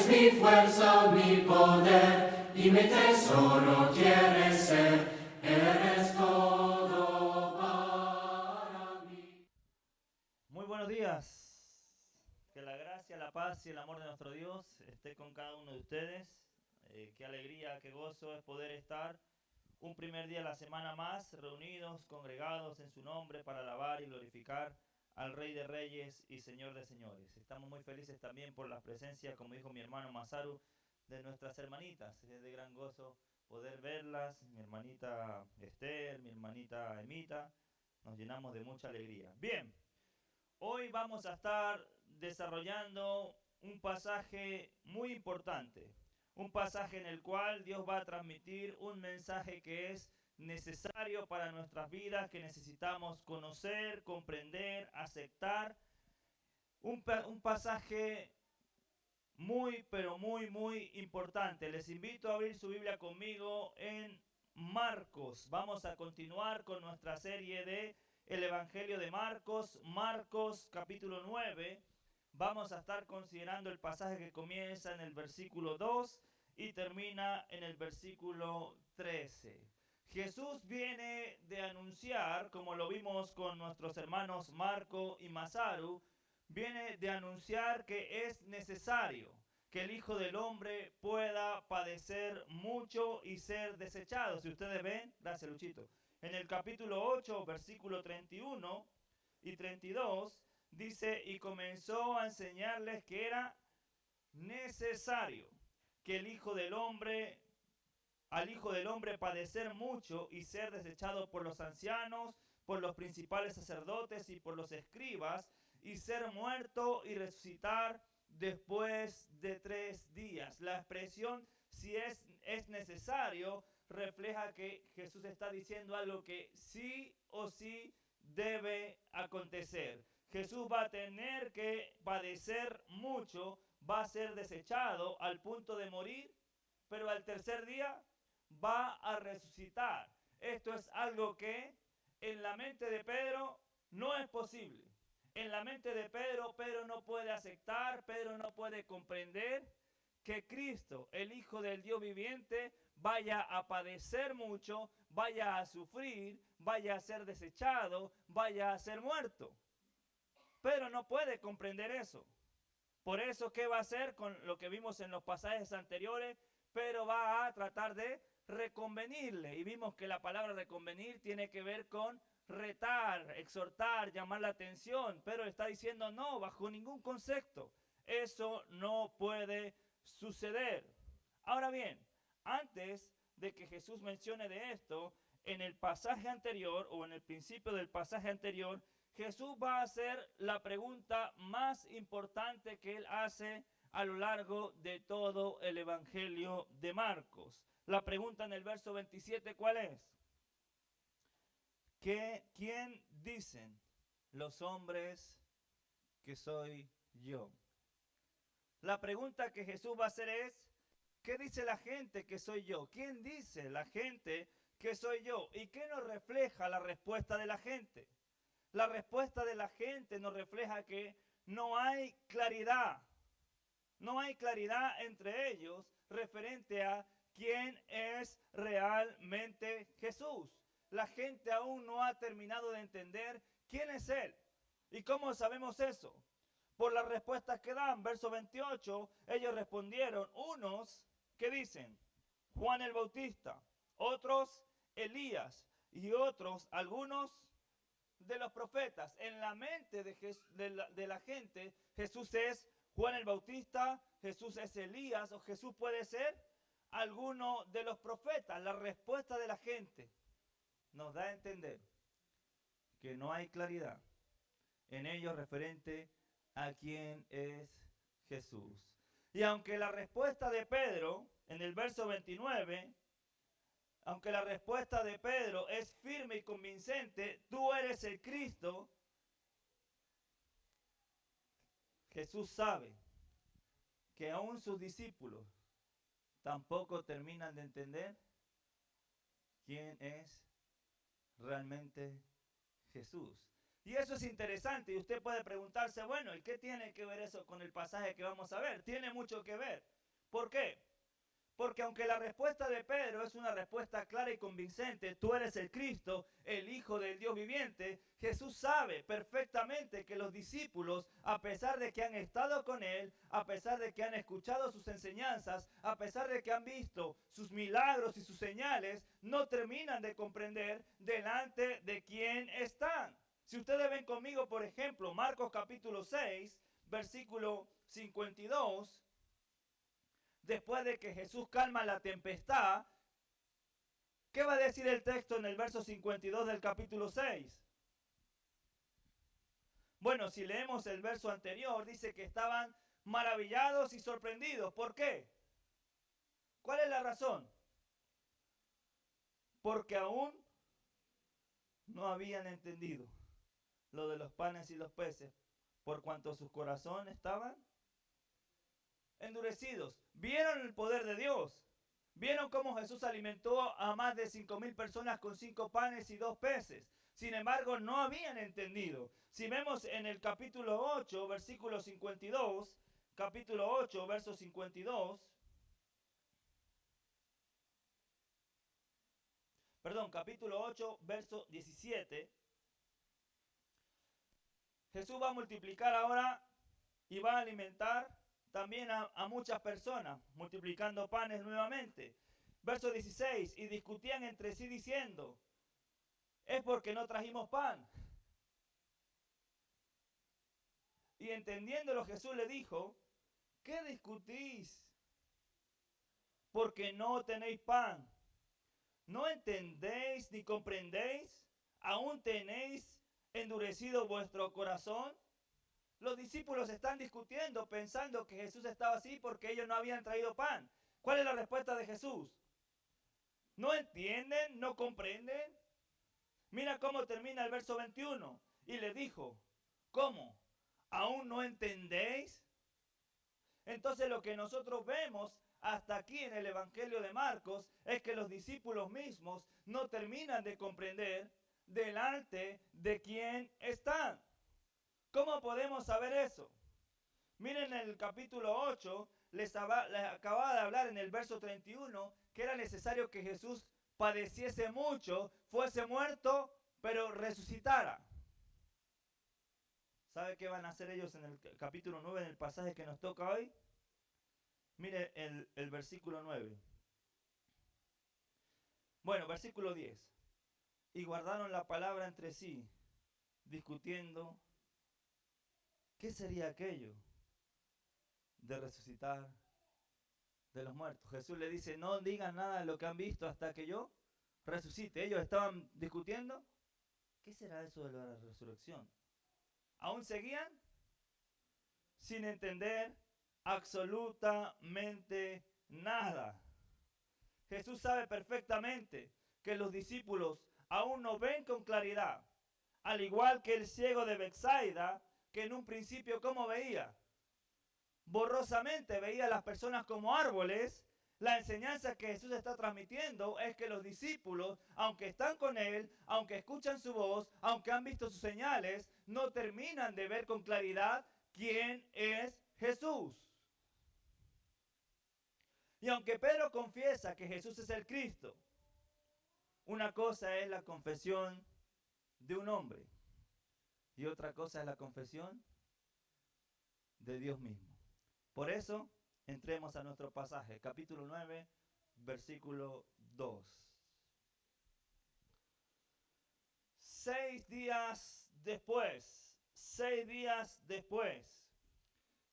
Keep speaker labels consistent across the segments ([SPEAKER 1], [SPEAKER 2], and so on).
[SPEAKER 1] eres mi fuerza, mi poder, y mi tesoro quieres ser, eres todo para mí.
[SPEAKER 2] Muy buenos días. Que la gracia, la paz y el amor de nuestro Dios esté con cada uno de ustedes. Qué alegría, qué gozo es poder estar un primer día de la semana más reunidos, congregados en su nombre para alabar y glorificar al Rey de Reyes y Señor de Señores. Estamos muy felices también por la presencia, como dijo mi hermano Masaru, de nuestras hermanitas. Es de gran gozo poder verlas, mi hermanita Esther, mi hermanita Emita. Nos llenamos de mucha alegría. Bien, hoy vamos a estar desarrollando un pasaje muy importante. Un pasaje en el cual Dios va a transmitir un mensaje que es necesario para nuestras vidas, que necesitamos conocer, comprender, aceptar. Un pasaje muy, pero muy importante. Les invito a abrir su Biblia conmigo en Marcos. Vamos a continuar con nuestra serie de el Evangelio de Marcos. Marcos capítulo 9. Vamos a estar considerando el pasaje que comienza en el versículo 2 y termina en el versículo 13. Jesús viene de anunciar, como lo vimos con nuestros hermanos Marco y Masaru, viene de anunciar que es necesario que el Hijo del Hombre pueda padecer mucho y ser desechado. Si ustedes ven, gracias Luchito, en el capítulo 8, versículo 31 y 32, dice, y comenzó a enseñarles que era necesario que el Hijo del Hombre, al Hijo del Hombre padecer mucho y ser desechado por los ancianos, por los principales sacerdotes y por los escribas, y ser muerto y resucitar después de 3 días. La expresión si es necesario refleja que Jesús está diciendo algo que sí o sí debe acontecer. Jesús va a tener que padecer mucho, va a ser desechado al punto de morir, pero al tercer día va a resucitar. Esto es algo que en la mente de Pedro no es posible. En la mente de Pedro, Pedro no puede aceptar, Pedro no puede comprender que Cristo, el Hijo del Dios viviente, vaya a padecer mucho, vaya a sufrir, vaya a ser desechado, vaya a ser muerto. Pedro no puede comprender eso. Por eso, ¿qué va a hacer con lo que vimos en los pasajes anteriores? Pedro va a tratar de reconvenirle. Y vimos que la palabra reconvenir tiene que ver con retar, exhortar, llamar la atención. Pedro está diciendo, no, bajo ningún concepto. Eso no puede suceder. Ahora bien, antes de que Jesús mencione de esto, en el pasaje anterior o en el principio del pasaje anterior, Jesús va a hacer la pregunta más importante que él hace a lo largo de todo el Evangelio de Marcos. La pregunta en el verso 27, ¿cuál es? ¿Quién dicen los hombres que soy yo? La pregunta que Jesús va a hacer es, ¿qué dice la gente que soy yo? ¿Quién dice la gente que soy yo? ¿Y qué nos refleja la respuesta de la gente? La respuesta de la gente nos refleja que no hay claridad. No hay claridad entre ellos referente a quién es realmente Jesús. La gente aún no ha terminado de entender quién es Él. ¿Y cómo sabemos eso? Por las respuestas que dan. Verso 28, ellos respondieron, unos que dicen, Juan el Bautista, otros Elías y otros, algunos de los profetas. En la mente de la gente, Jesús es Juan el Bautista, Jesús es Elías o Jesús puede ser alguno de los profetas. La respuesta de la gente nos da a entender que no hay claridad en ellos referente a quién es Jesús. Y aunque la respuesta de Pedro en el verso 29, aunque la respuesta de Pedro es firme y convincente, tú eres el Cristo, Jesús sabe que aún sus discípulos tampoco terminan de entender quién es realmente Jesús. Y eso es interesante y usted puede preguntarse, bueno, ¿y qué tiene que ver eso con el pasaje que vamos a ver? Tiene mucho que ver. ¿Por qué? Porque aunque la respuesta de Pedro es una respuesta clara y convincente, tú eres el Cristo, el Hijo del Dios viviente, Jesús sabe perfectamente que los discípulos, a pesar de que han estado con Él, a pesar de que han escuchado sus enseñanzas, a pesar de que han visto sus milagros y sus señales, no terminan de comprender delante de quién están. Si ustedes ven conmigo, por ejemplo, Marcos capítulo 6, versículo 52, después de que Jesús calma la tempestad, ¿qué va a decir el texto en el verso 52 del capítulo 6? Bueno, si leemos el verso anterior, dice que estaban maravillados y sorprendidos. ¿Por qué? ¿Cuál es la razón? Porque aún no habían entendido lo de los panes y los peces, por cuanto sus corazones estaban endurecidos. Vieron el poder de Dios. Vieron cómo Jesús alimentó a más de 5,000 personas con 5 panes y 2 peces. Sin embargo, no habían entendido. Si vemos en el capítulo 8, versículo 52, capítulo 8, verso 52, capítulo 8, verso 17, Jesús va a multiplicar ahora y va a alimentar también a muchas personas, multiplicando panes nuevamente. Verso 16, y discutían entre sí diciendo, es porque no trajimos pan. Y entendiéndolo, Jesús le dijo, ¿qué discutís? Porque no tenéis pan. ¿No entendéis ni comprendéis? ¿Aún tenéis endurecido vuestro corazón? Los discípulos están discutiendo pensando que Jesús estaba así porque ellos no habían traído pan. ¿Cuál es la respuesta de Jesús? ¿No entienden? ¿No comprenden? Mira cómo termina el verso 21. Y le dijo, ¿cómo? ¿Aún no entendéis? Entonces lo que nosotros vemos hasta aquí en el Evangelio de Marcos es que los discípulos mismos no terminan de comprender delante de quién están. ¿Cómo podemos saber eso? Miren el capítulo 8, les acababa de hablar en el verso 31 que era necesario que Jesús padeciese mucho, fuese muerto, pero resucitara. ¿Sabe qué van a hacer ellos en el capítulo 9, en el pasaje que nos toca hoy? Mire el versículo 9. Bueno, versículo 10. Y guardaron la palabra entre sí, discutiendo, ¿qué sería aquello de resucitar de los muertos? Jesús le dice, no digan nada de lo que han visto hasta que yo resucite. Ellos estaban discutiendo, ¿qué será eso de la resurrección? Aún seguían sin entender absolutamente nada. Jesús sabe perfectamente que los discípulos aún no ven con claridad, al igual que el ciego de Betsaida, que en un principio, ¿cómo veía? Borrosamente veía a las personas como árboles. La enseñanza que Jesús está transmitiendo es que los discípulos, aunque están con Él, aunque escuchan su voz, aunque han visto sus señales, no terminan de ver con claridad quién es Jesús. Y aunque Pedro confiesa que Jesús es el Cristo, una cosa es la confesión de un hombre y otra cosa es la confesión de Dios mismo. Por eso, entremos a nuestro pasaje, capítulo 9, versículo 2. 6 días después,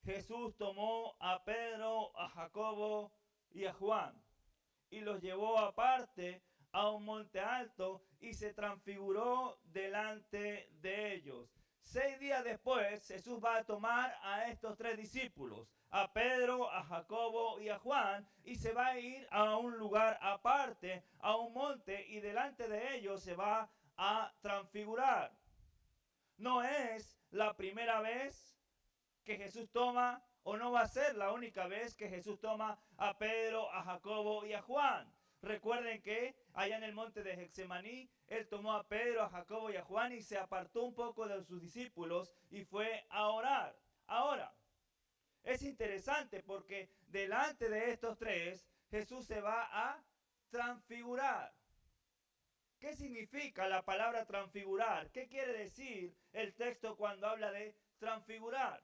[SPEAKER 2] Jesús tomó a Pedro, a Jacobo y a Juan y los llevó aparte a un monte alto y se transfiguró delante de ellos. 6 días después, Jesús va a tomar a estos 3 discípulos, a Pedro, a Jacobo y a Juan, y se va a ir a un lugar aparte, a un monte, y delante de ellos se va a transfigurar. No es la primera vez que Jesús toma, o no va a ser la única vez que Jesús toma a Pedro, a Jacobo y a Juan. Recuerden que allá en el monte de Getsemaní, Él tomó a Pedro, a Jacobo y a Juan y se apartó un poco de sus discípulos y fue a orar. Ahora, es interesante porque delante de estos tres, Jesús se va a transfigurar. ¿Qué significa la palabra transfigurar? ¿Qué quiere decir el texto cuando habla de transfigurar?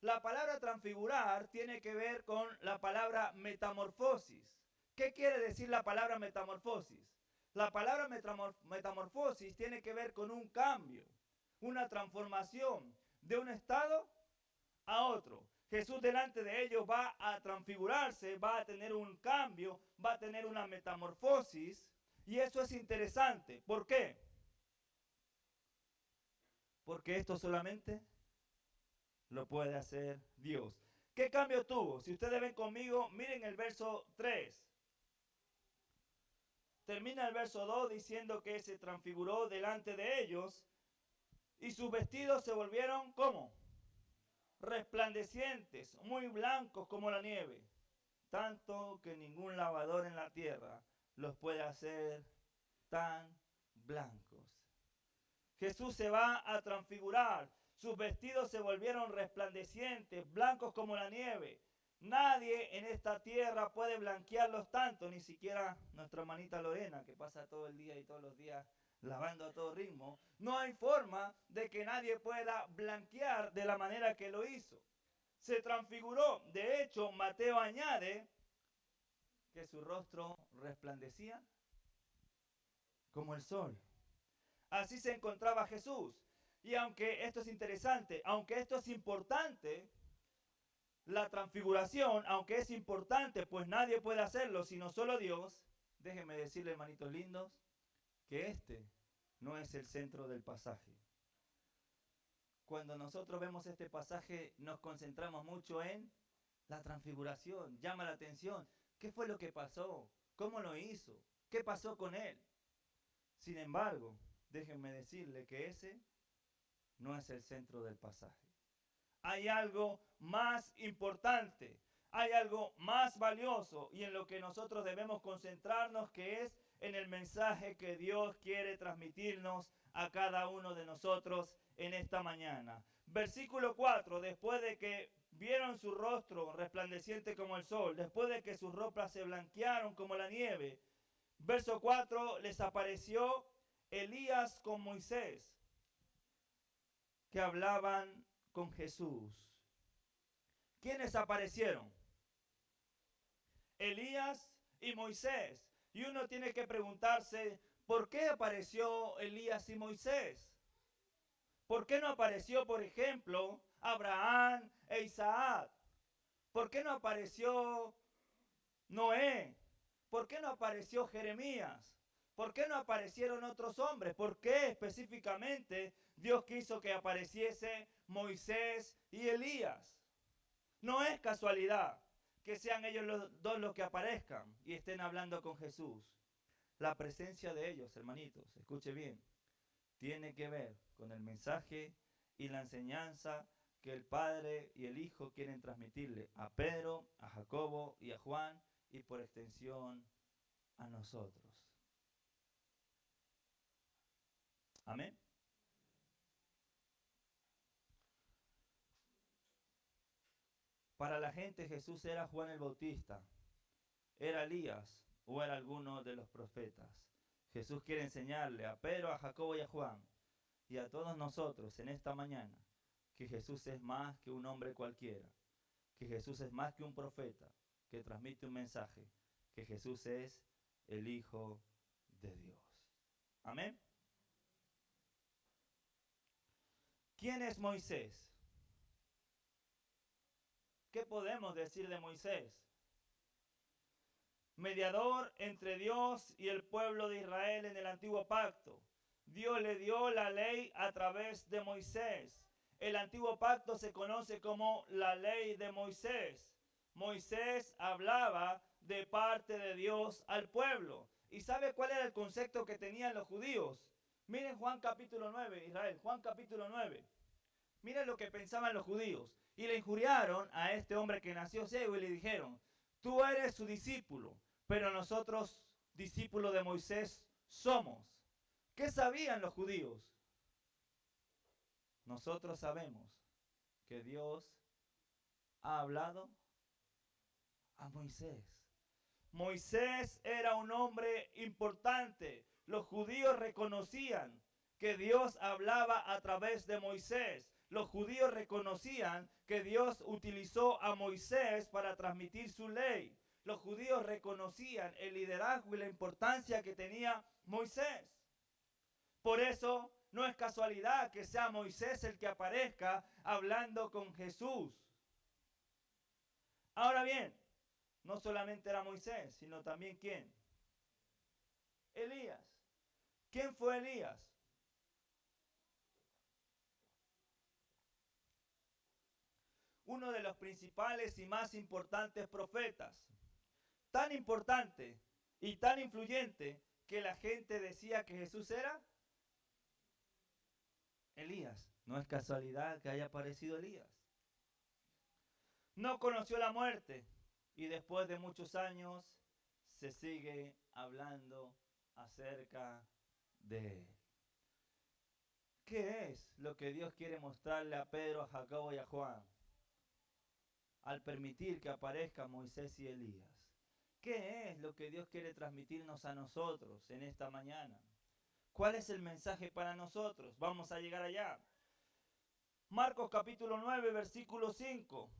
[SPEAKER 2] La palabra transfigurar tiene que ver con la palabra metamorfosis. ¿Qué quiere decir la palabra metamorfosis? La palabra metamorfosis tiene que ver con un cambio, una transformación de un estado a otro. Jesús delante de ellos va a transfigurarse, va a tener un cambio, va a tener una metamorfosis. Y eso es interesante. ¿Por qué? Porque esto solamente lo puede hacer Dios. ¿Qué cambio tuvo? Si ustedes ven conmigo, miren el verso 3. Termina el verso 2 diciendo que se transfiguró delante de ellos y sus vestidos se volvieron, ¿cómo? Resplandecientes, muy blancos como la nieve, tanto que ningún lavador en la tierra los puede hacer tan blancos. Jesús se va a transfigurar, sus vestidos se volvieron resplandecientes, blancos como la nieve. Nadie en esta tierra puede blanquearlos tanto, ni siquiera nuestra hermanita Lorena, que pasa todo el día y todos los días lavando a todo ritmo. No hay forma de que nadie pueda blanquear de la manera que lo hizo. Se transfiguró. De hecho, Mateo añade que su rostro resplandecía como el sol. Así se encontraba Jesús. Y aunque esto es interesante, aunque esto es importante, la transfiguración, aunque es importante, pues nadie puede hacerlo sino solo Dios, déjenme decirle, hermanitos lindos, que este no es el centro del pasaje. Cuando nosotros vemos este pasaje, nos concentramos mucho en la transfiguración. Llama la atención. ¿Qué fue lo que pasó? ¿Cómo lo hizo? ¿Qué pasó con él? Sin embargo, déjenme decirle que ese no es el centro del pasaje. Hay algo más importante, hay algo más valioso y en lo que nosotros debemos concentrarnos, que es en el mensaje que Dios quiere transmitirnos a cada uno de nosotros en esta mañana. Versículo 4, después de que vieron su rostro resplandeciente como el sol, después de que sus ropas se blanquearon como la nieve, verso 4, les apareció Elías con Moisés, que hablaban con Jesús. ¿Quiénes aparecieron? Elías y Moisés. Y uno tiene que preguntarse, ¿por qué apareció Elías y Moisés? ¿Por qué no apareció, por ejemplo, Abraham e Isaac? ¿Por qué no apareció Noé? ¿Por qué no apareció Jeremías? ¿Por qué no aparecieron otros hombres? ¿Por qué específicamente Dios quiso que apareciese Moisés y Elías? No es casualidad que sean ellos los dos los que aparezcan y estén hablando con Jesús. La presencia de ellos, hermanitos, escuche bien, tiene que ver con el mensaje y la enseñanza que el Padre y el Hijo quieren transmitirle a Pedro, a Jacobo y a Juan, y por extensión a nosotros. Amén. Para la gente Jesús era Juan el Bautista, era Elías o era alguno de los profetas. Jesús quiere enseñarle a Pedro, a Jacobo y a Juan y a todos nosotros en esta mañana que Jesús es más que un hombre cualquiera, que Jesús es más que un profeta que transmite un mensaje, que Jesús es el Hijo de Dios. Amén. ¿Quién es Moisés? ¿Qué podemos decir de Moisés? Mediador entre Dios y el pueblo de Israel en el antiguo pacto. Dios le dio la ley a través de Moisés. El antiguo pacto se conoce como la ley de Moisés. Moisés hablaba de parte de Dios al pueblo. ¿Y sabe cuál era el concepto que tenían los judíos? Miren Juan capítulo 9, Israel, Juan capítulo 9. Miren lo que pensaban los judíos. Y le injuriaron a este hombre que nació ciego y le dijeron, tú eres su discípulo, pero nosotros discípulos de Moisés somos. ¿Qué sabían los judíos? Nosotros sabemos que Dios ha hablado Moisés. Moisés era un hombre importante. Los judíos reconocían que Dios hablaba a través de Moisés. Los judíos reconocían que Dios utilizó a Moisés para transmitir su ley. Los judíos reconocían el liderazgo y la importancia que tenía Moisés. Por eso no es casualidad que sea Moisés el que aparezca hablando con Jesús. Ahora bien, no solamente era Moisés, sino también ¿quién? Elías. ¿Quién fue Elías? Uno de los principales y más importantes profetas. Tan importante y tan influyente que la gente decía que Jesús era Elías. No es casualidad que haya aparecido Elías. No conoció la muerte y después de muchos años se sigue hablando acerca de él. ¿Qué es lo que Dios quiere mostrarle a Pedro, a Jacobo y a Juan al permitir que aparezcan Moisés y Elías? ¿Qué es lo que Dios quiere transmitirnos a nosotros en esta mañana? ¿Cuál es el mensaje para nosotros? Vamos a llegar allá. Marcos capítulo 9, versículo 5.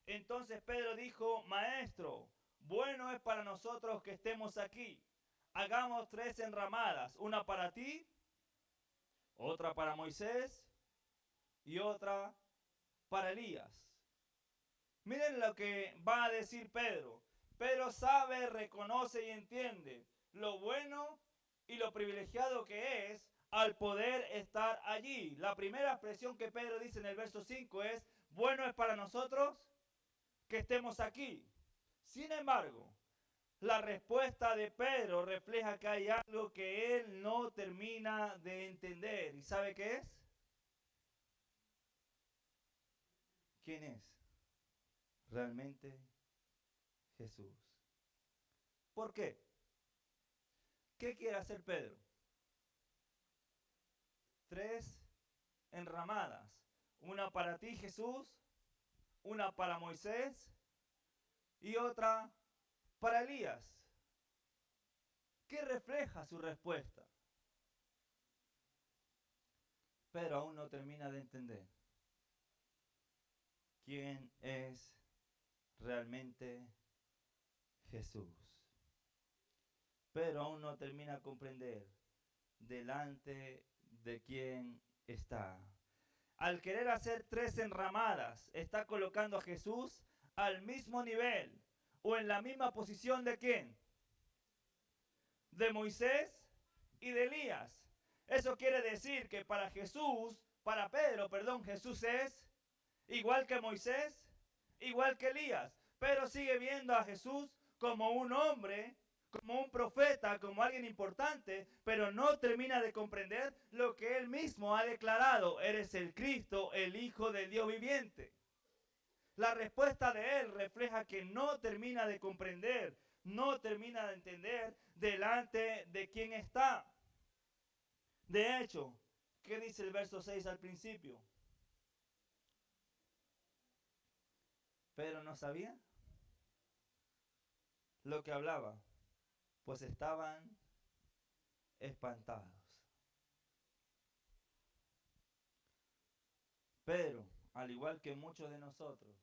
[SPEAKER 2] Entonces Pedro dijo: Maestro, bueno es para nosotros que estemos aquí. Hagamos 3 enramadas, una para ti, otra para Moisés y otra para Elías. Miren lo que va a decir Pedro. Pedro sabe, reconoce y entiende lo bueno y lo privilegiado que es al poder estar allí. La primera expresión que Pedro dice en el verso 5 es: bueno es para nosotros que estemos aquí. Sin embargo, la respuesta de Pedro refleja que hay algo que él no termina de entender. ¿Y sabe qué es? ¿Quién es realmente Jesús? ¿Por qué? ¿Qué quiere hacer Pedro? 3 enramadas. Una para ti, Jesús, una para Moisés y otra para Elías. ¿Qué refleja su respuesta? Pedro aún no termina de entender quién es realmente Jesús. Pedro aún no termina de comprender delante de quién está. Al querer hacer 3 enramadas, está colocando a Jesús al mismo nivel o en la misma posición de ¿quién? De Moisés y de Elías. Eso quiere decir que para Pedro, Jesús es igual que Moisés, igual que Elías. Pedro sigue viendo a Jesús como un hombre, como un profeta, como alguien importante, pero no termina de comprender lo que él mismo ha declarado: eres el Cristo, el Hijo del Dios viviente. La respuesta de él refleja que no termina de comprender, no termina de entender delante de quién está. De hecho, ¿qué dice el verso 6 al principio? Pedro no sabía lo que hablaba, pues estaban espantados. Pero, al igual que muchos de nosotros,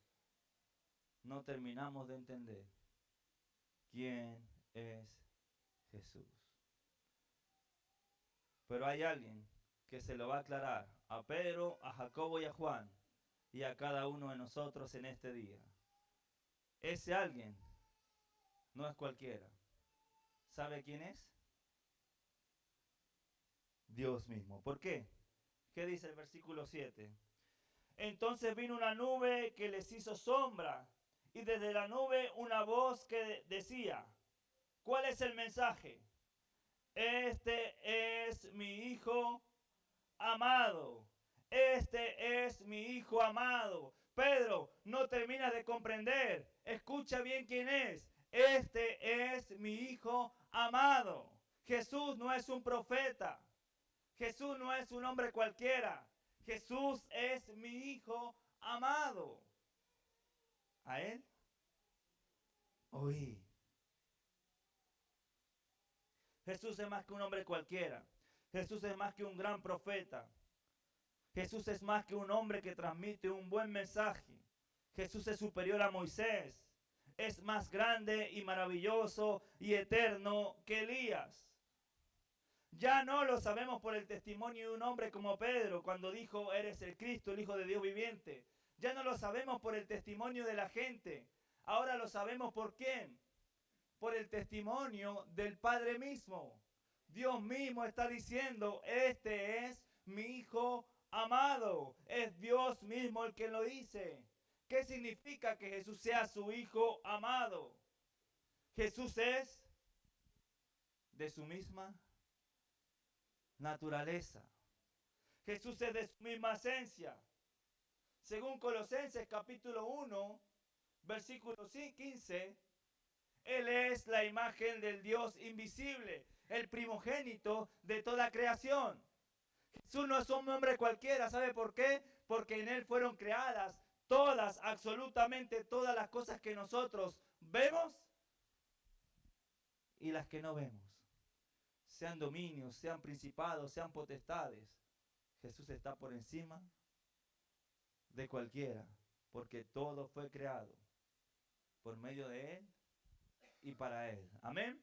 [SPEAKER 2] no terminamos de entender quién es Jesús. Pero hay alguien que se lo va a aclarar a Pedro, a Jacobo y a Juan y a cada uno de nosotros en este día. Ese alguien no es cualquiera. ¿Sabe quién es? Dios mismo. ¿Por qué? ¿Qué dice el versículo 7? Entonces vino una nube que les hizo sombra, y desde la nube una voz que decía: ¿cuál es el mensaje? Este es mi Hijo amado. Este es mi Hijo amado. Pedro no termina de comprender. Escucha bien quién es. Este es mi Hijo amado. Jesús no es un profeta. Jesús no es un hombre cualquiera. Jesús es mi Hijo amado. A Él oí. Jesús es más que un hombre cualquiera. Jesús es más que un gran profeta. Jesús es más que un hombre que transmite un buen mensaje. Jesús es superior a Moisés. Es más grande y maravilloso y eterno que Elías. Ya no lo sabemos por el testimonio de un hombre como Pedro cuando dijo, eres el Cristo, el Hijo de Dios viviente. Ya no lo sabemos por el testimonio de la gente. Ahora lo sabemos por quién. Por el testimonio del Padre mismo. Dios mismo está diciendo, este es mi Hijo amado. Es Dios mismo el que lo dice. ¿Qué significa que Jesús sea su Hijo amado? Jesús es de su misma naturaleza. Jesús es de su misma esencia. Según Colosenses capítulo 1, versículo 15, Él es la imagen del Dios invisible, el primogénito de toda creación. Jesús no es un hombre cualquiera, ¿sabe por qué? Porque en Él fueron creadas todas, absolutamente todas las cosas que nosotros vemos y las que no vemos. Sean dominios, sean principados, sean potestades. Jesús está por encima de cualquiera, porque todo fue creado por medio de Él y para Él. Amén.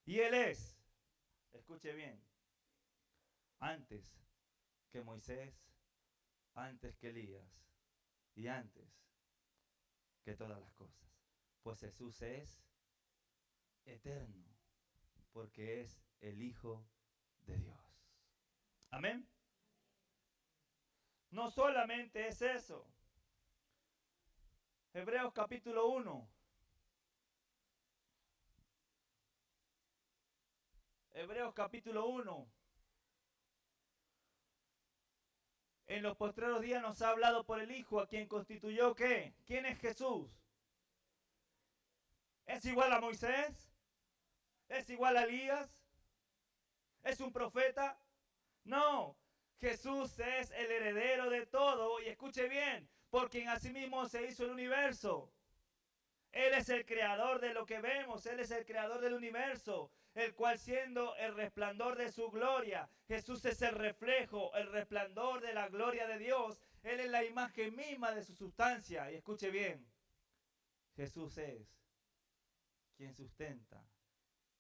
[SPEAKER 2] Y Él es, escuche bien, antes que Moisés, antes que Elías y antes que todas las cosas. Pues Jesús es eterno, porque es el Hijo de Dios. Amén. No solamente es eso. Hebreos capítulo 1. Hebreos capítulo 1. En los postreros días nos ha hablado por el Hijo, a quien constituyó ¿qué? ¿Quién es Jesús? ¿Es igual a Moisés? ¿Es igual a Elías? ¿Es un profeta? No. Jesús es el heredero de todo. Y escuche bien, porque en asimismo se hizo el universo. Él es el creador de lo que vemos. Él es el creador del universo, el cual siendo el resplandor de su gloria, Jesús es el reflejo, el resplandor de la gloria de Dios. Él es la imagen misma de su sustancia. Y escuche bien, Jesús es quien sustenta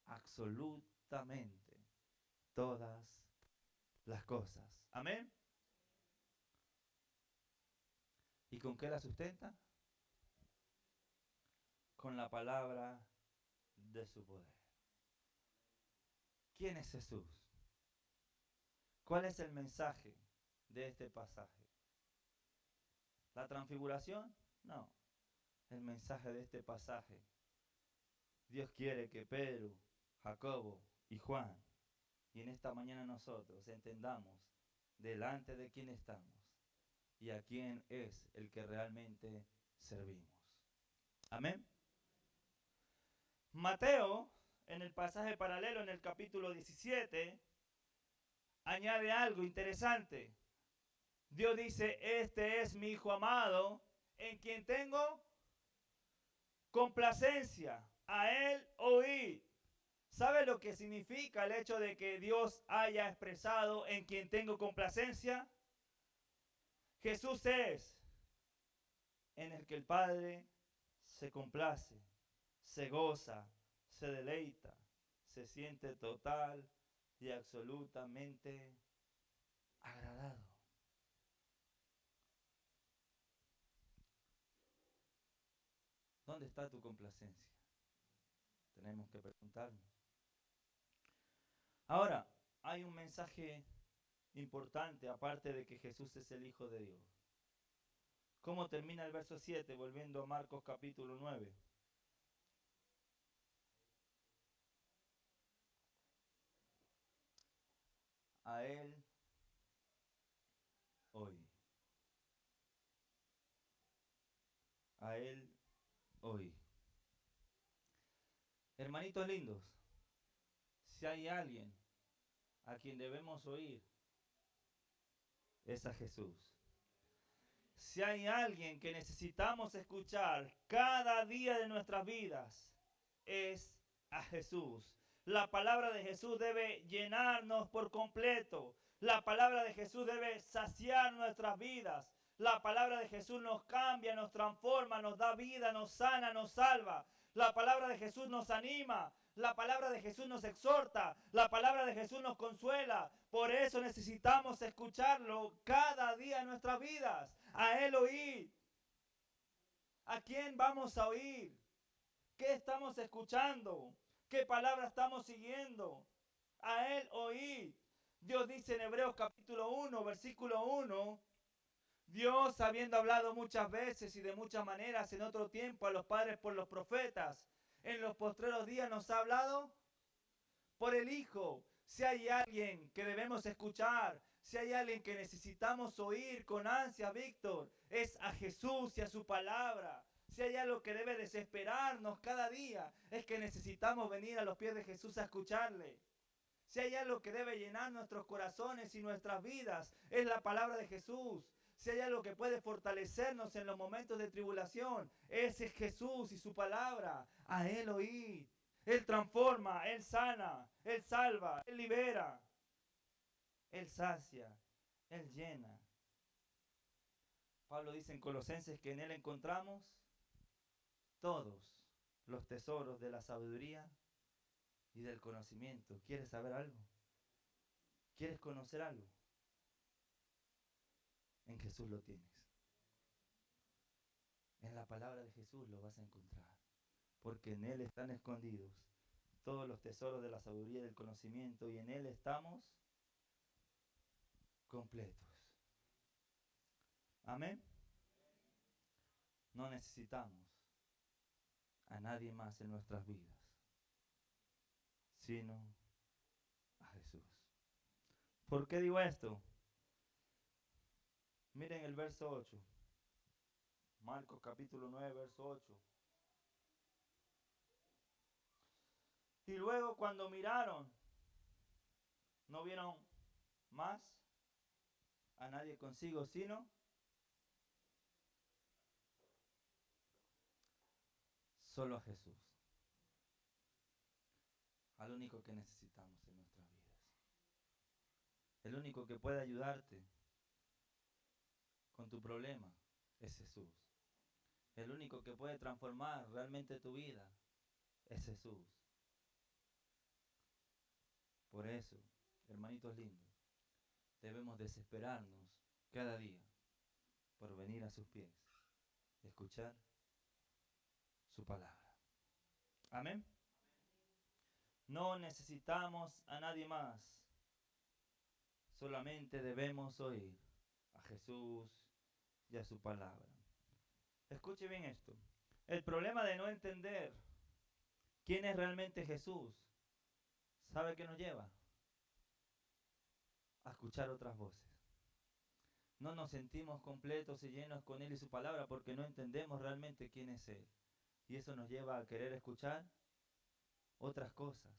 [SPEAKER 2] absolutamente todas las cosas. Amén. ¿Y con qué la sustenta? Con la palabra de su poder. ¿Quién es Jesús? ¿Cuál es el mensaje de este pasaje? ¿La transfiguración? No. El mensaje de este pasaje. Dios quiere que Pedro, Jacobo y Juan, y en esta mañana nosotros entendamos delante de quién estamos y a quién es el que realmente servimos. Amén. Mateo, en el pasaje paralelo, en el capítulo 17, añade algo interesante. Dios dice, este es mi Hijo amado, en quien tengo complacencia. A Él oí. ¿Sabe lo que significa el hecho de que Dios haya expresado en quien tengo complacencia? Jesús es en el que el Padre se complace, se goza, se deleita, se siente total y absolutamente agradado. ¿Dónde está tu complacencia? Tenemos que preguntarnos. Ahora, hay un mensaje importante, aparte de que Jesús es el Hijo de Dios. ¿Cómo termina el verso 7? Volviendo a Marcos capítulo 9. A Él oí. A Él oí. Hermanitos lindos, si hay alguien a quien debemos oír, es a Jesús. Si hay alguien que necesitamos escuchar cada día de nuestras vidas, es a Jesús. La palabra de Jesús debe llenarnos por completo. La palabra de Jesús debe saciar nuestras vidas. La palabra de Jesús nos cambia, nos transforma, nos da vida, nos sana, nos salva. La palabra de Jesús nos anima. La palabra de Jesús nos exhorta. La palabra de Jesús nos consuela. Por eso necesitamos escucharlo cada día en nuestras vidas. A Él oír. ¿A quién vamos a oír? ¿Qué estamos escuchando? ¿Qué palabra estamos siguiendo? A Él oír. Dios dice en Hebreos capítulo 1, versículo 1, Dios, habiendo hablado muchas veces y de muchas maneras en otro tiempo a los padres por los profetas, en los postreros días nos ha hablado por el Hijo. Si hay alguien que debemos escuchar, si hay alguien que necesitamos oír con ansia, Víctor, es a Jesús y a su palabra. Si hay algo que debe desesperarnos cada día, es que necesitamos venir a los pies de Jesús a escucharle. Si hay algo que debe llenar nuestros corazones y nuestras vidas, es la palabra de Jesús. Si hay algo que puede fortalecernos en los momentos de tribulación, ese es Jesús y su palabra. A Él oír. Él transforma, Él sana, Él salva, Él libera, Él sacia, Él llena. Pablo dice en Colosenses que en Él encontramos todos los tesoros de la sabiduría y del conocimiento. ¿Quieres saber algo? ¿Quieres conocer algo? En Jesús lo tienes. En la palabra de Jesús lo vas a encontrar. Porque en Él están escondidos todos los tesoros de la sabiduría y del conocimiento, y en Él estamos completos. Amén. No necesitamos a nadie más en nuestras vidas, sino a Jesús. ¿Por qué digo esto? Miren el verso 8. Marcos capítulo 9, verso 8. Y luego cuando miraron, no vieron más a nadie consigo, sino solo a Jesús. Al único que necesitamos en nuestras vidas. El único que puede ayudarte con tu problema es Jesús. El único que puede transformar realmente tu vida es Jesús. Por eso, hermanitos lindos, debemos desesperarnos cada día por venir a sus pies, escuchar su palabra. Amén. No necesitamos a nadie más. Solamente debemos oír a Jesús y a su palabra. Escuche bien esto. El problema de no entender quién es realmente Jesús, ¿sabe qué nos lleva? A escuchar otras voces. No nos sentimos completos y llenos con Él y su palabra porque no entendemos realmente quién es Él. Y eso nos lleva a querer escuchar otras cosas.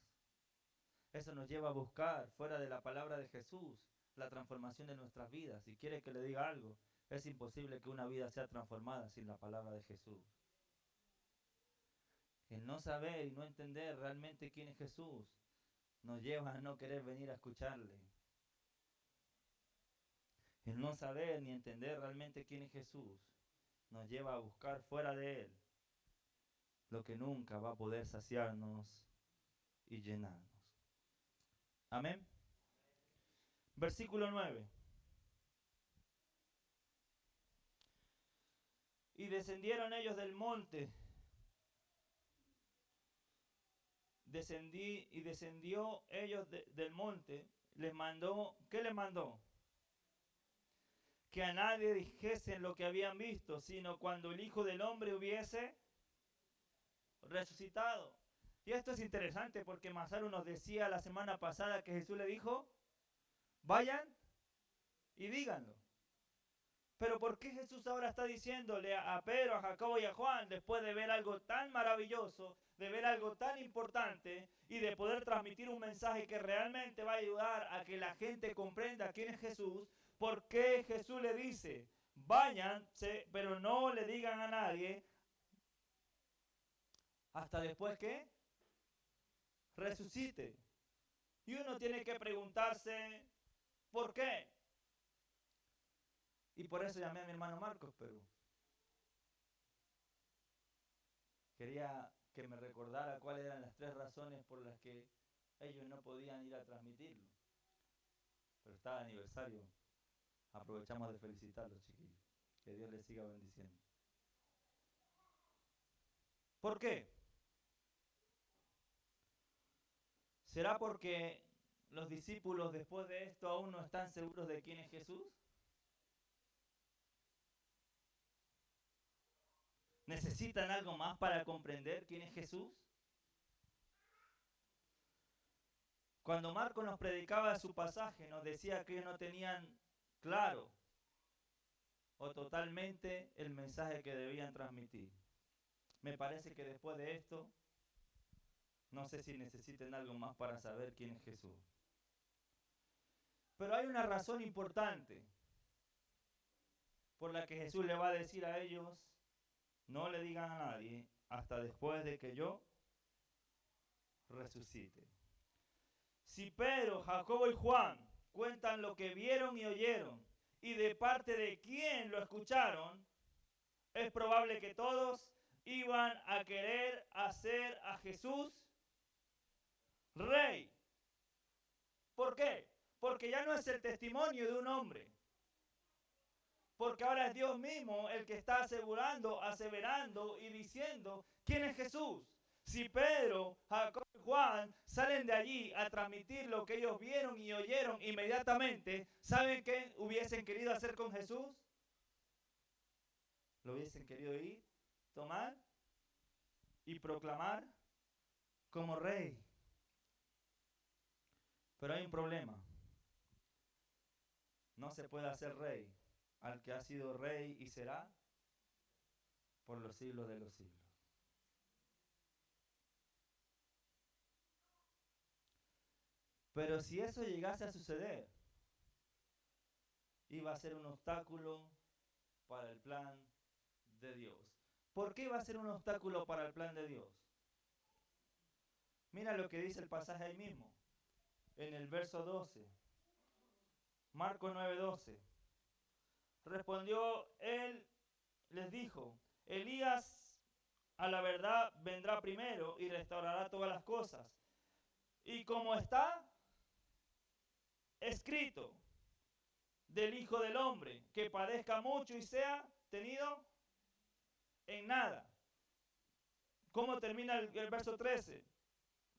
[SPEAKER 2] Eso nos lleva a buscar fuera de la palabra de Jesús la transformación de nuestras vidas. Si quiere que le diga algo, es imposible que una vida sea transformada sin la palabra de Jesús. El no saber y no entender realmente quién es Jesús nos lleva a no querer venir a escucharle. El no saber ni entender realmente quién es Jesús nos lleva a buscar fuera de Él lo que nunca va a poder saciarnos y llenarnos. Amén. Versículo 9. Y descendieron ellos del monte. Descendió ellos del monte. Les mandó, ¿qué les mandó? Que a nadie dijesen lo que habían visto, sino cuando el Hijo del Hombre hubiese resucitado. Y esto es interesante porque Masaru nos decía la semana pasada que Jesús le dijo, vayan y díganlo. Pero ¿por qué Jesús ahora está diciéndole a Pedro, a Jacobo y a Juan, después de ver algo tan maravilloso, de ver algo tan importante y de poder transmitir un mensaje que realmente va a ayudar a que la gente comprenda quién es Jesús? ¿Por qué Jesús le dice, váyanse, pero no le digan a nadie hasta después que resucite. Y uno tiene que preguntarse, ¿por qué? Y por eso llamé a mi hermano Marcos, pero quería que me recordara cuáles eran las 3 razones por las que ellos no podían ir a transmitirlo. Pero está de aniversario. Aprovechamos de felicitarlos, chiquillos. Que Dios les siga bendiciendo. ¿Por qué? ¿Será porque los discípulos después de esto aún no están seguros de quién es Jesús? ¿Necesitan algo más para comprender quién es Jesús? Cuando Marcos nos predicaba su pasaje, nos decía que ellos no tenían claro o totalmente el mensaje que debían transmitir. Me parece que después de esto, no sé si necesiten algo más para saber quién es Jesús. Pero hay una razón importante por la que Jesús le va a decir a ellos, no le digan a nadie hasta después de que yo resucite. Si Pedro, Jacobo y Juan cuentan lo que vieron y oyeron y de parte de quién lo escucharon, es probable que todos iban a querer hacer a Jesús rey. ¿Por qué? Porque ya no es el testimonio de un hombre. Porque ahora es Dios mismo el que está asegurando, aseverando y diciendo quién es Jesús. Si Pedro, Jacob y Juan salen de allí a transmitir lo que ellos vieron y oyeron inmediatamente, ¿saben qué hubiesen querido hacer con Jesús? Lo hubiesen querido ir, tomar y proclamar como rey. Pero hay un problema. No se puede hacer rey al que ha sido rey y será por los siglos de los siglos. Pero si eso llegase a suceder, iba a ser un obstáculo para el plan de Dios. ¿Por qué iba a ser un obstáculo para el plan de Dios? Mira lo que dice el pasaje ahí mismo, en el verso 12. Marcos 9:12. Respondió él, les dijo, Elías a la verdad vendrá primero y restaurará todas las cosas. Y como está escrito del Hijo del Hombre, que padezca mucho y sea tenido en nada. ¿Cómo termina el verso 13?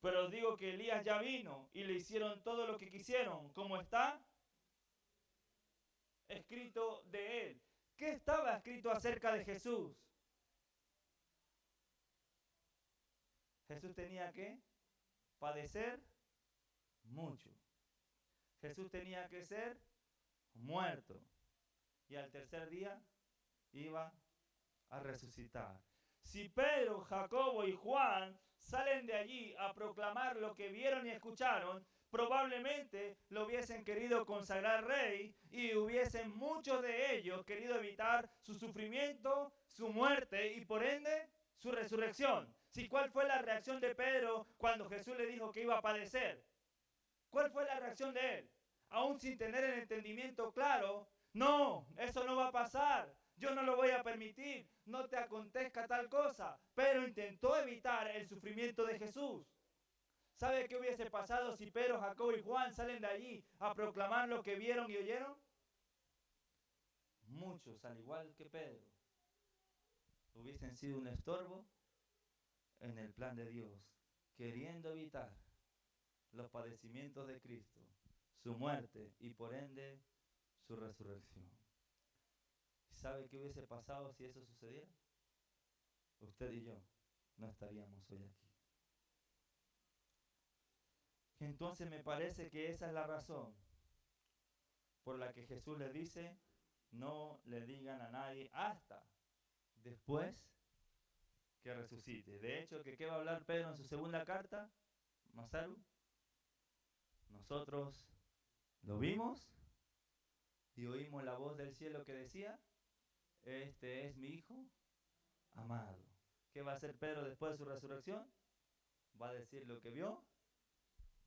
[SPEAKER 2] Pero os digo que Elías ya vino y le hicieron todo lo que quisieron, como está escrito de él. ¿Qué estaba escrito acerca de Jesús? Jesús tenía que padecer mucho. Jesús tenía que ser muerto. Y al tercer día iba a resucitar. Si Pedro, Jacobo y Juan salen de allí a proclamar lo que vieron y escucharon, probablemente lo hubiesen querido consagrar rey y hubiesen muchos de ellos querido evitar su sufrimiento, su muerte y por ende su resurrección. ¿Sí, cuál fue la reacción de Pedro cuando Jesús le dijo que iba a padecer? ¿Cuál fue la reacción de él? Aún sin tener el entendimiento claro, no, eso no va a pasar. Yo no lo voy a permitir, no te acontezca tal cosa. Pero intentó evitar el sufrimiento de Jesús. ¿Sabe qué hubiese pasado si Pedro, Jacobo y Juan salen de allí a proclamar lo que vieron y oyeron? Muchos, al igual que Pedro, hubiesen sido un estorbo en el plan de Dios, queriendo evitar los padecimientos de Cristo, su muerte y por ende su resurrección. ¿Sabe qué hubiese pasado si eso sucediera? Usted y yo no estaríamos hoy aquí. Entonces me parece que esa es la razón por la que Jesús les dice, no le digan a nadie hasta después que resucite. De hecho, ¿qué va a hablar Pedro en su segunda carta? Masaru, nosotros lo vimos y oímos la voz del cielo que decía, este es mi Hijo amado. ¿Qué va a hacer Pedro después de su resurrección? Va a decir lo que vio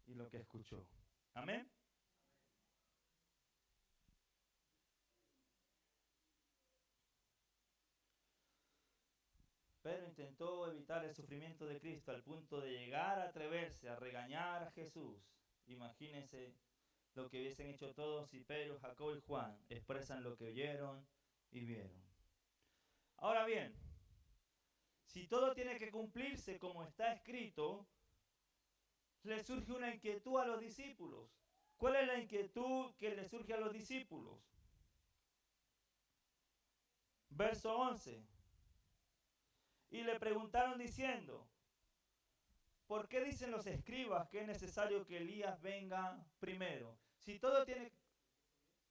[SPEAKER 2] y lo que escuchó. Amén. Pedro intentó evitar el sufrimiento de Cristo al punto de llegar a atreverse a regañar a Jesús. Imagínense lo que hubiesen hecho todos si Pedro, Jacobo y Juan expresan lo que oyeron y vieron. Ahora bien, si todo tiene que cumplirse como está escrito, le surge una inquietud a los discípulos. ¿Cuál es la inquietud que le surge a los discípulos? Verso 11. Y le preguntaron diciendo, ¿por qué dicen los escribas que es necesario que Elías venga primero? Si todo tiene...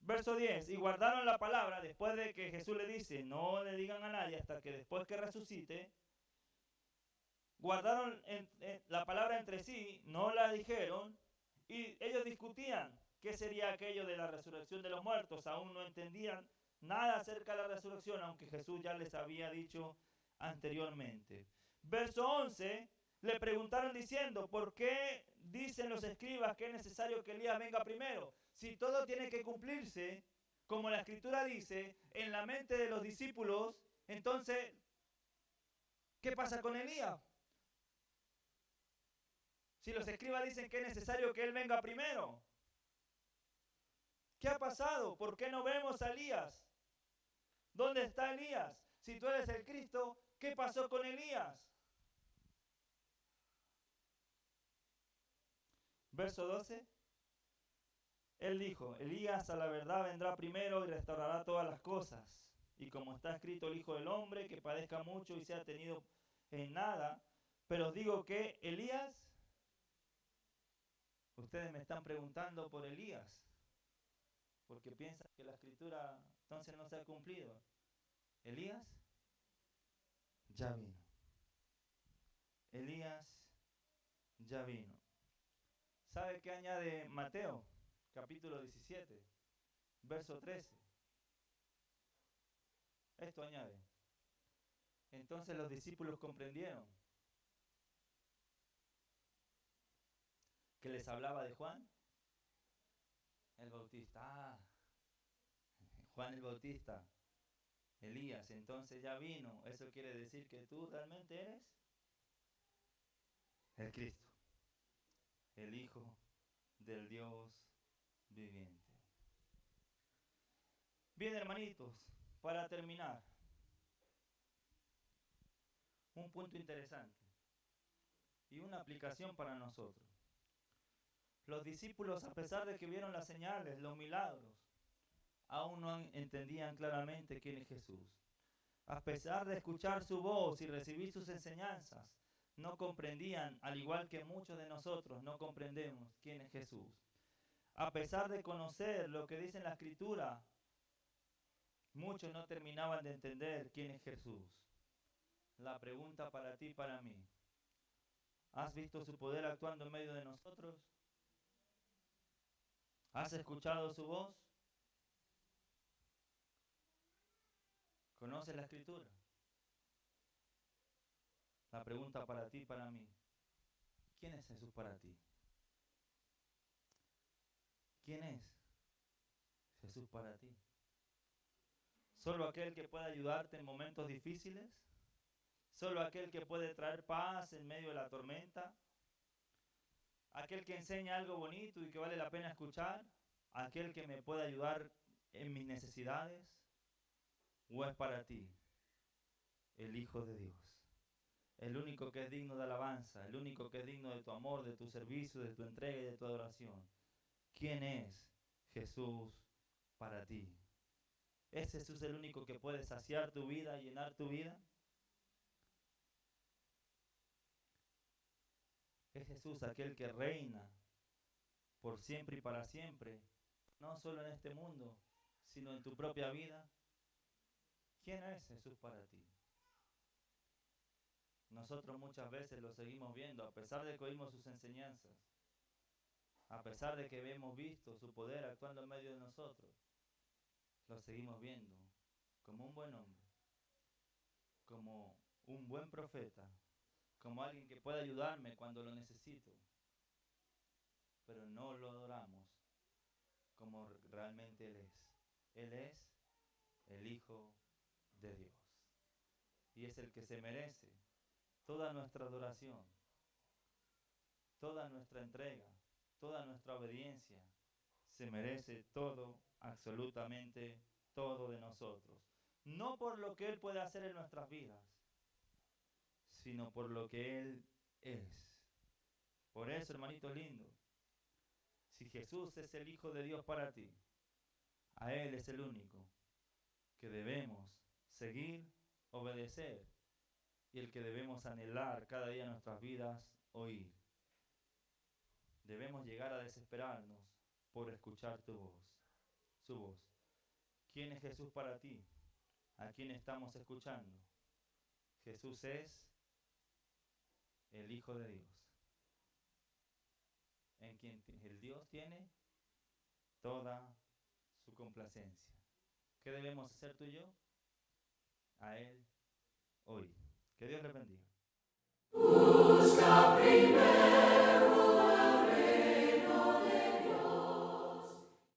[SPEAKER 2] Verso 10, y guardaron la palabra después de que Jesús le dice, no le digan a nadie hasta que después que resucite, guardaron la palabra entre sí, no la dijeron, y ellos discutían qué sería aquello de la resurrección de los muertos. Aún no entendían nada acerca de la resurrección, aunque Jesús ya les había dicho anteriormente. Verso 11, le preguntaron diciendo, ¿por qué dicen los escribas que es necesario que Elías venga primero? Si todo tiene que cumplirse, como la Escritura dice, en la mente de los discípulos, entonces, ¿qué pasa con Elías? Si los escribas dicen que es necesario que él venga primero, ¿qué ha pasado? ¿Por qué no vemos a Elías? ¿Dónde está Elías? Si tú eres el Cristo, ¿qué pasó con Elías? Verso 12. Él dijo, Elías a la verdad vendrá primero y restaurará todas las cosas. Y como está escrito el Hijo del Hombre, que padezca mucho y sea tenido en nada. Pero os digo que Elías, ustedes me están preguntando por Elías, porque piensan que la Escritura entonces no se ha cumplido. Elías ya vino. Elías ya vino. ¿Sabe qué añade Mateo? Capítulo 17, verso 13. Esto añade. Entonces los discípulos comprendieron que les hablaba de Juan el Bautista. Juan el Bautista, Elías, entonces ya vino. Eso quiere decir que tú realmente eres el Cristo, el Hijo del Dios viviente. Bien, hermanitos, para terminar, un punto interesante y una aplicación para nosotros. Los discípulos, a pesar de que vieron las señales, los milagros, aún no entendían claramente quién es Jesús. A pesar de escuchar su voz y recibir sus enseñanzas, no comprendían, al igual que muchos de nosotros no comprendemos quién es Jesús. A pesar de conocer lo que dice en la Escritura, muchos no terminaban de entender quién es Jesús. La pregunta para ti y para mí, ¿has visto su poder actuando en medio de nosotros? ¿Has escuchado su voz? ¿Conoces la Escritura? La pregunta para ti y para mí, ¿quién es Jesús para ti? ¿Quién es Jesús para ti? ¿Solo aquel que puede ayudarte en momentos difíciles? ¿Solo aquel que puede traer paz en medio de la tormenta? ¿Aquel que enseña algo bonito y que vale la pena escuchar? ¿Aquel que me puede ayudar en mis necesidades? ¿O es para ti el Hijo de Dios? El único que es digno de alabanza, el único que es digno de tu amor, de tu servicio, de tu entrega y de tu adoración. ¿Quién es Jesús para ti? ¿Es Jesús el único que puede saciar tu vida, llenar tu vida? ¿Es Jesús aquel que reina por siempre y para siempre, no solo en este mundo, sino en tu propia vida? ¿Quién es Jesús para ti? Nosotros muchas veces lo seguimos viendo, a pesar de que oímos sus enseñanzas, a pesar de que hemos visto su poder actuando en medio de nosotros, lo seguimos viendo como un buen hombre, como un buen profeta, como alguien que puede ayudarme cuando lo necesito, pero no lo adoramos como realmente Él es. Él es el Hijo de Dios y es el que se merece toda nuestra adoración, toda nuestra entrega, toda nuestra obediencia. Se merece todo, absolutamente todo de nosotros. No por lo que Él puede hacer en nuestras vidas, sino por lo que Él es. Por eso, hermanito lindo, si Jesús es el Hijo de Dios para ti, a Él es el único que debemos seguir, obedecer, y el que debemos anhelar cada día en nuestras vidas, oír. Debemos llegar a desesperarnos por escuchar tu voz, su voz. ¿Quién es Jesús para ti? ¿A quién estamos escuchando? Jesús es el Hijo de Dios, en quien el Dios tiene toda su complacencia. ¿Qué debemos hacer tú y yo? A Él oír. Que Dios le bendiga.
[SPEAKER 1] Busca primero